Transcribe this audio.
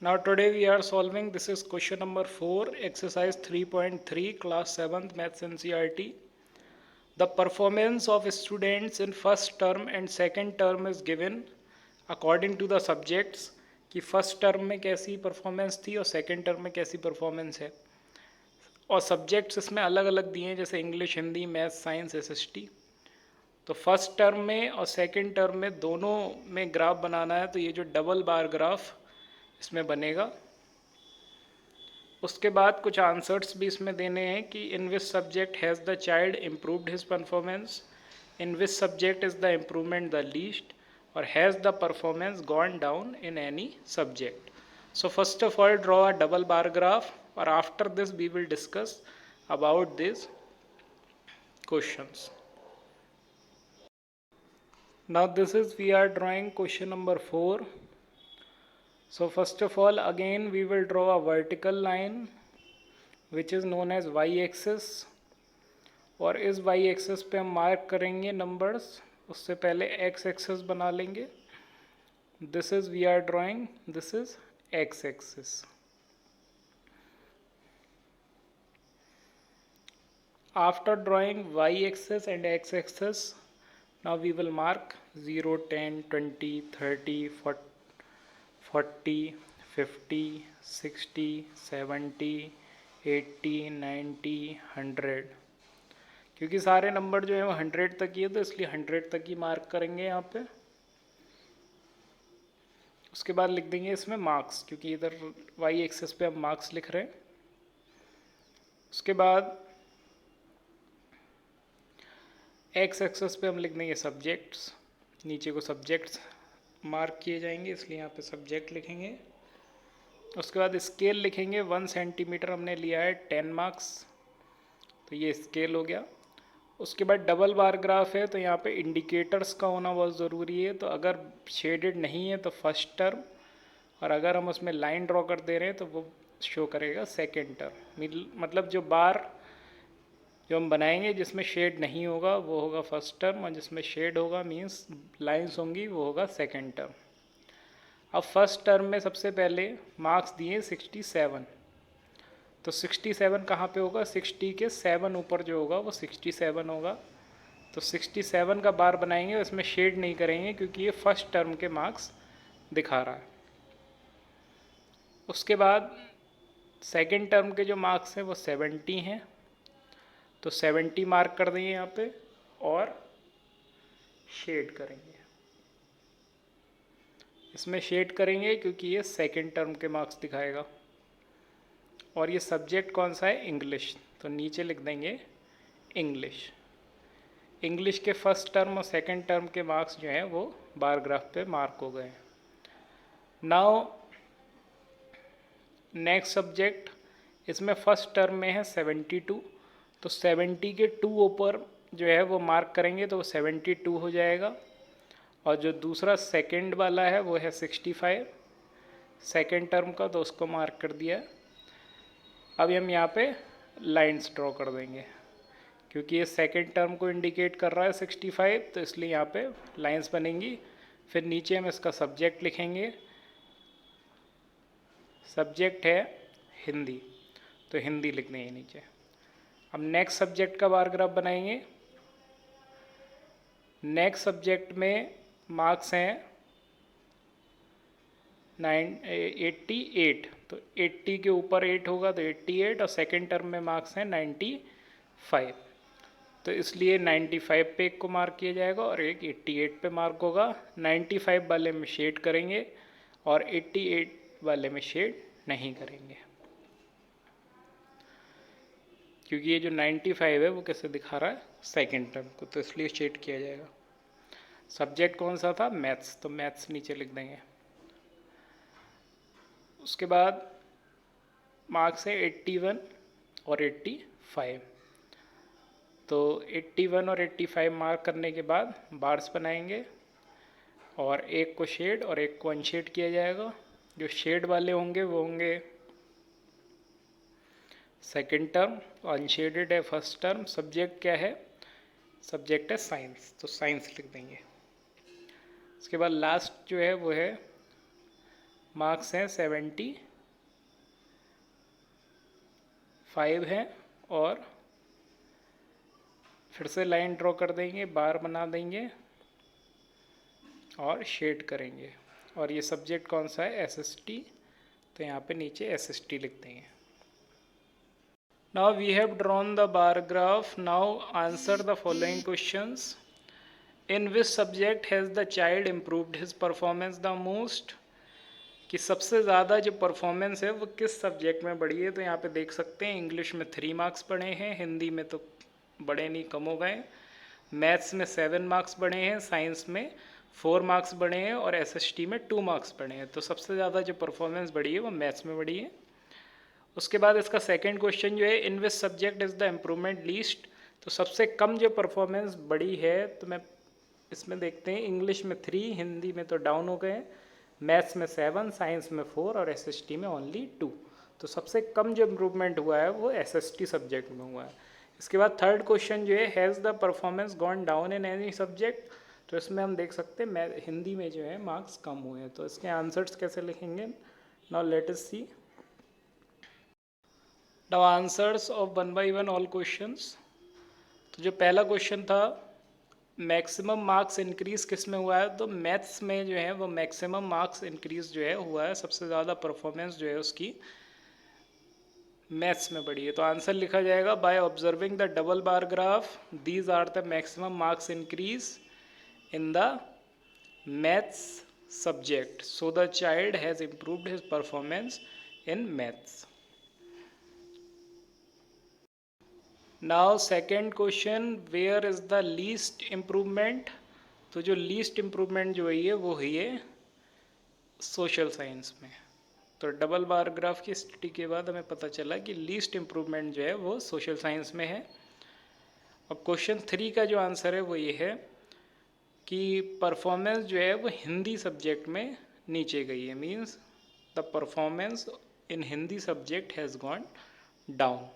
Now today we are solving, this is question number 4, exercise 3.3, class 7th maths NCERT. The performance of students in first term and second term is given according to the subjects कि first term में कैसी performance थी और second term में कैसी performance है, और subjects इसमें अलग अलग दिए हैं जैसे English, Hindi, maths, science, SST. तो फर्स्ट टर्म में और सेकंड टर्म में दोनों में ग्राफ बनाना है, तो ये जो डबल बार ग्राफ इसमें बनेगा। उसके बाद कुछ आंसर्स भी इसमें देने हैं कि in which subject has the child improved his performance, in which subject is the improvement the least, और has the performance gone down in any subject. So first of all draw a double bar graph, और after this we will discuss about these questions. Now this is, we are drawing question number 4. So first of all again we will draw a vertical line which is known as y-axis, और इस y-axis पे हम mark करेंगे numbers, उससे पहले x-axis बना लेंगे। This is, we are drawing, this is x-axis. After drawing y-axis and x-axis, now we will mark 0, 10, 20, 30, 40, 50, 60, 70, 80, 90, 100। क्योंकि सारे नंबर जो है वो 100 तक ही है, तो इसलिए 100 तक ही मार्क करेंगे यहाँ पे। उसके बाद लिख देंगे इसमें मार्क्स, क्योंकि इधर वाई एक्सिस पे हम मार्क्स लिख रहे हैं। उसके बाद एक्स एक्सिस पे हम लिख देंगे सब्जेक्ट्स, नीचे को सब्जेक्ट्स मार्क किए जाएंगे, इसलिए यहाँ पे सब्जेक्ट लिखेंगे। उसके बाद स्केल लिखेंगे, 1 सेंटीमीटर हमने लिया है, 10 मार्क्स, तो ये स्केल हो गया। उसके बाद डबल बार ग्राफ है, तो यहाँ पे इंडिकेटर्स का होना बहुत ज़रूरी है। तो अगर शेडेड नहीं है तो फर्स्ट टर्म, और अगर हम उसमें लाइन ड्रॉ कर दे रहे हैं तो वो शो करेगा सेकेंड टर्म। मतलब जो बार जो हम बनाएंगे जिसमें शेड नहीं होगा वो होगा फर्स्ट टर्म, और जिसमें शेड होगा मीन्स लाइंस होंगी वो होगा सेकेंड टर्म। अब फर्स्ट टर्म में सबसे पहले मार्क्स दिए 67, तो 67 कहाँ पे होगा, 60 के 7 ऊपर जो होगा वो 67 होगा। तो 67 का बार बनाएंगे, उसमें शेड नहीं करेंगे क्योंकि ये फर्स्ट टर्म के मार्क्स दिखा रहा है। उसके बाद सेकेंड टर्म के जो मार्क्स हैं वो 70 हैं, तो 70 मार्क कर देंगे यहाँ पे और शेड करेंगे। इसमें शेड करेंगे क्योंकि ये सेकेंड टर्म के मार्क्स दिखाएगा। और ये सब्जेक्ट कौन सा है, इंग्लिश, तो नीचे लिख देंगे इंग्लिश। इंग्लिश के फर्स्ट टर्म और सेकेंड टर्म के मार्क्स जो हैं वो बार ग्राफ पे मार्क हो गए। नाउ नेक्स्ट सब्जेक्ट, इसमें फर्स्ट टर्म में है 72, तो 70 के 2 ऊपर जो है वो मार्क करेंगे तो वो 72 हो जाएगा। और जो दूसरा सेकंड वाला है वो है 65 सेकंड टर्म का, तो उसको मार्क कर दिया। अब हम यहाँ पे लाइंस ड्रॉ कर देंगे, क्योंकि ये सेकंड टर्म को इंडिकेट कर रहा है 65, तो इसलिए यहाँ पे लाइंस बनेंगी। फिर नीचे हम इसका सब्जेक्ट लिखेंगे, सब्जेक्ट है हिंदी, तो हिंदी लिख देंगे नीचे। अब नेक्स्ट सब्जेक्ट का बार ग्राफ बनाएंगे। नेक्स्ट सब्जेक्ट में मार्क्स हैं 88, तो 80 के ऊपर 8 होगा तो 88, और सेकेंड टर्म में मार्क्स हैं 95, तो इसलिए 95 पे एक को मार्क किया जाएगा और एक 88 पे मार्क होगा। 95 वाले में शेड करेंगे और 88 वाले में शेड नहीं करेंगे, क्योंकि ये जो 95 है वो कैसे दिखा रहा है, सेकेंड टर्म को, तो इसलिए शेड किया जाएगा। सब्जेक्ट कौन सा था, मैथ्स, तो मैथ्स नीचे लिख देंगे। उसके बाद मार्क्स है 81 और 85, तो 81 और 85 मार्क करने के बाद बार्स बनाएंगे और एक को शेड और एक को अनशेड किया जाएगा। जो शेड वाले होंगे वो होंगे सेकेंड टर्म, अनशेडेड है फर्स्ट टर्म। सब्जेक्ट क्या है, सब्जेक्ट है साइंस, तो साइंस लिख देंगे। उसके बाद लास्ट जो है वो है मार्क्स हैं 75 हैं। और फिर से लाइन ड्रॉ कर देंगे, बार बना देंगे और शेड करेंगे। और ये सब्जेक्ट कौन सा है? SST, तो यहाँ पे नीचे SST लिख देंगे। Now we have drawn the bar graph. Now answer the following questions. In which subject has the child improved his performance the most, कि सबसे ज़्यादा जो परफॉर्मेंस है वो किस सब्जेक्ट में बढ़ी है? तो यहाँ पे देख सकते हैं इंग्लिश में 3 मार्क्स बढ़े हैं, हिंदी में तो बढ़े नहीं, कम हो गए, मैथ्स में 7 मार्क्स बढ़े हैं, साइंस में 4 मार्क्स बढ़े हैं और SST में 2 मार्क्स बढ़े हैं। तो सबसे ज़्यादा जो परफॉर्मेंस बढ़ी है वो मैथ्स में बढ़ी है। उसके बाद इसका सेकंड क्वेश्चन जो है, in which subject is the improvement least, तो सबसे कम जो परफॉर्मेंस बढ़ी है, तो मैं इसमें देखते हैं इंग्लिश में 3, हिंदी में तो डाउन हो गए, मैथ्स में 7, साइंस में 4 और SST में ओनली 2। तो सबसे कम जो इम्प्रूवमेंट हुआ है वो SST सब्जेक्ट में हुआ है। इसके बाद थर्ड क्वेश्चन जो है, has the performance gone down in any subject, तो इसमें हम देख सकते हैं हिंदी में जो है मार्क्स कम हुए हैं। तो इसके आंसर्स कैसे लिखेंगे? Now let us see now answers of 1 by 1 all questions. तो जो पहला क्वेश्चन था, मैक्सिमम मार्क्स इंक्रीज़ किस में हुआ है? तो मैथ्स में जो है वो मैक्सिमम मार्क्स इंक्रीज़ जो है हुआ है, सबसे ज़्यादा परफॉर्मेंस जो है उसकी मैथ्स में बढ़ी है। तो आंसर लिखा जाएगा, by observing the double bar graph these are the maximum marks increase in the maths subject, so the child has improved his performance in maths. Now second question, where is the least improvement, तो जो least improvement जो हुई है वो हुई है social science में। तो डबल बार ग्राफ की स्टडी के बाद हमें पता चला कि लीस्ट इम्प्रूवमेंट जो है वो सोशल साइंस में है। अब क्वेश्चन 3 का जो आंसर है वो ये है कि परफॉर्मेंस जो है वो हिंदी सब्जेक्ट में नीचे गई है, means the performance in Hindi subject has gone down.